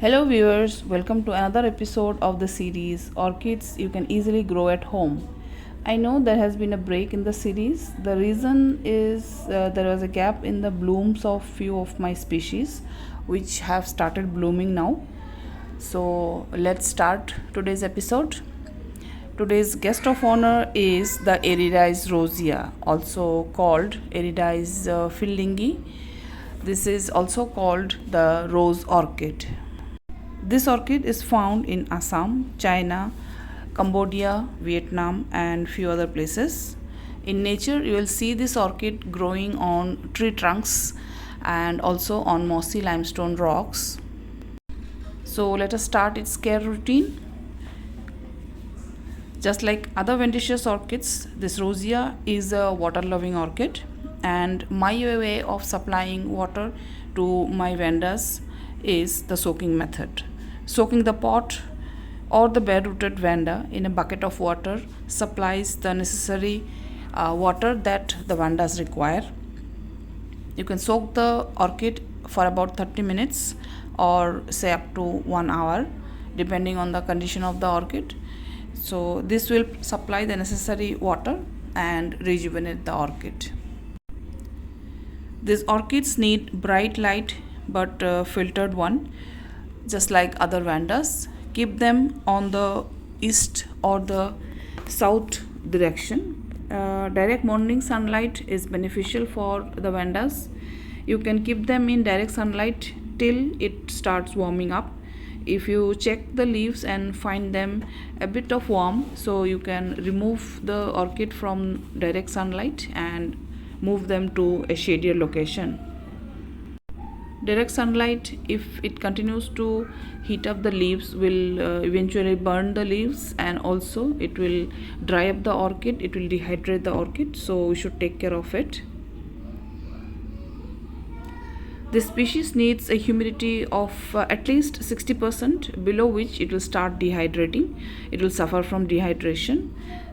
Hello viewers, welcome to another episode of the series Orchids You Can Easily Grow at Home. I know there has been a break in the series. The reason is there was a gap in the blooms of few of my species which have started blooming now. So let's start today's episode. Today's guest of honor is the Aerides rosea, also called Aerides fieldingi. This is also called the rose orchid. This orchid is found in Assam, China, Cambodia, Vietnam, and few other places. In nature, you will see this orchid growing on tree trunks and also on mossy limestone rocks. So let us start its care routine. Just like other vandaceous orchids, this rosea is a water-loving orchid, and my way of supplying water to my vandas is the soaking method. Soaking the pot or the bare-rooted vanda in a bucket of water supplies the necessary water that the vandas require. You can soak the orchid for about 30 minutes or say up to 1 hour depending on the condition of the orchid. So this will supply the necessary water and rejuvenate the orchid. These orchids need bright light but filtered one, just like other vandas. Keep them on the east or the south direction. Direct morning sunlight is beneficial for the vandas. You can keep them in direct sunlight till it starts warming up. If you check the leaves and find them a bit of warm, so you can remove the orchid from direct sunlight and move them to a shadier location. Direct sunlight, if it continues to heat up the leaves, will eventually burn the leaves, and also it will dry up the orchid, it will dehydrate the orchid, so we should take care of it. This species needs a humidity of at least 60%, below which it will start dehydrating. It will suffer from dehydration.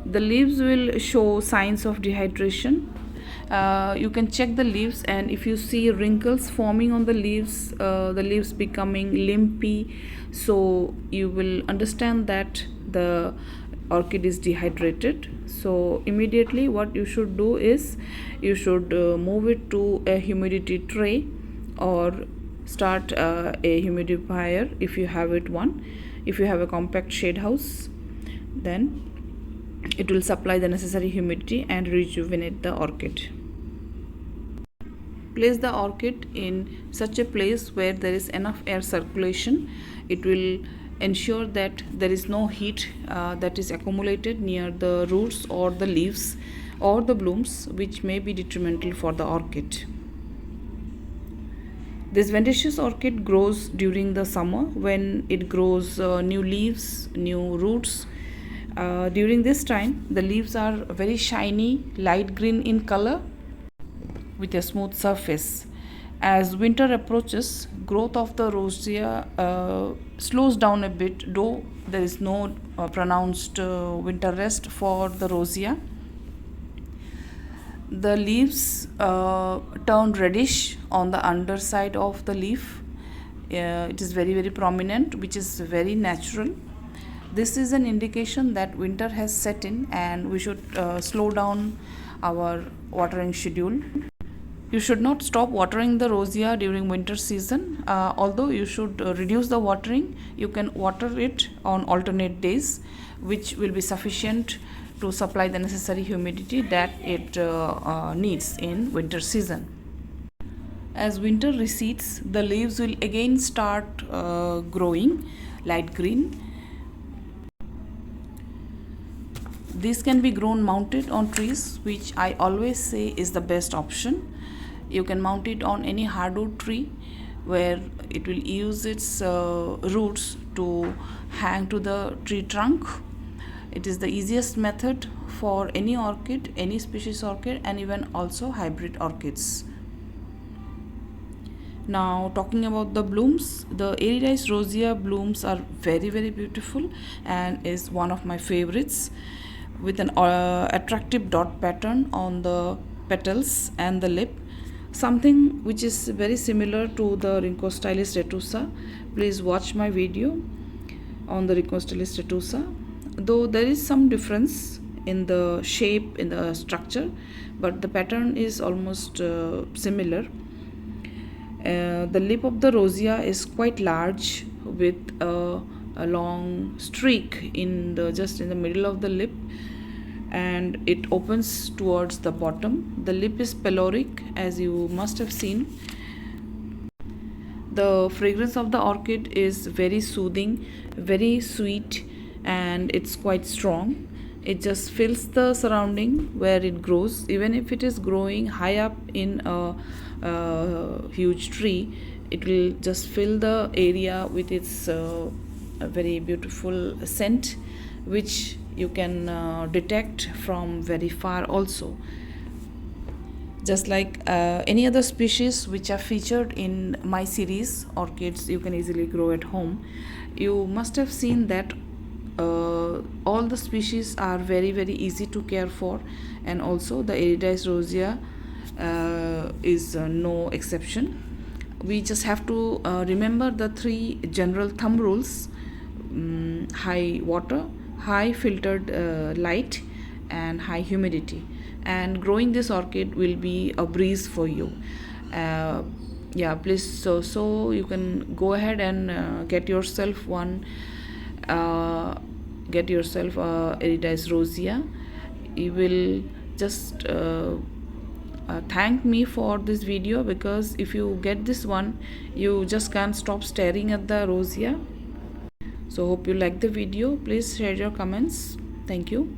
The leaves will show signs of dehydration. You can check the leaves, and if you see wrinkles forming on the leaves becoming limpy, so you will understand that the orchid is dehydrated. So immediately what you should do is you should move it to a humidity tray or start a humidifier if you have it one. If you have a compact shade house, then it will supply the necessary humidity and rejuvenate the orchid. Place the orchid in such a place where there is enough air circulation. It will ensure that there is no heat that is accumulated near the roots or the leaves or the blooms, which may be detrimental for the orchid. This vandaceous orchid grows during the summer when it grows new leaves, new roots. During this time, the leaves are very shiny, light green in color with a smooth surface. As winter approaches, growth of the rosea slows down a bit, though there is no pronounced winter rest for the rosea. The leaves turn reddish on the underside of the leaf. It is very prominent, which is very natural. This is an indication that winter has set in and we should slow down our watering schedule. You should not stop watering the rosea during winter season. Although you should reduce the watering, you can water it on alternate days, which will be sufficient to supply the necessary humidity that it needs in winter season. As winter recedes, the leaves will again start growing light green. These can be grown mounted on trees, which I always say is the best option. You can mount it on any hardwood tree where it will use its roots to hang to the tree trunk. It is the easiest method for any orchid, any species orchid, and even also hybrid orchids. Now talking about the blooms, the Aerides rosea blooms are very beautiful and is one of my favorites, with an attractive dot pattern on the petals and the lip. something which is very similar to the Rhynchostylis retusa. Please watch my video on the Rhynchostylis retusa. Though there is some difference in the shape, in the structure, but the pattern is almost similar. The lip of the rosea is quite large with a long streak in the just in the middle of the lip, and it opens towards the bottom. The lip is peloric, as you must have seen. The fragrance of the orchid is very soothing, very sweet, and it's quite strong. It just fills the surrounding where it grows. Even if it is growing high up in a huge tree, it will just fill the area with its a very beautiful scent, which you can detect from very far also. Just like any other species which are featured in my series Orchids You Can Easily Grow at Home, you must have seen that all the species are very very easy to care for, and also the Aerides rosea is no exception. We just have to remember the three general thumb rules: high water, high filtered light, and high humidity, and growing this orchid will be a breeze for you. Yeah, please, so you can go ahead and get yourself one, get yourself Aerides rosea. You will just thank me for this video, because if you get this one, you just can't stop staring at the rosea. So hope you like the video. Please share your comments. Thank you.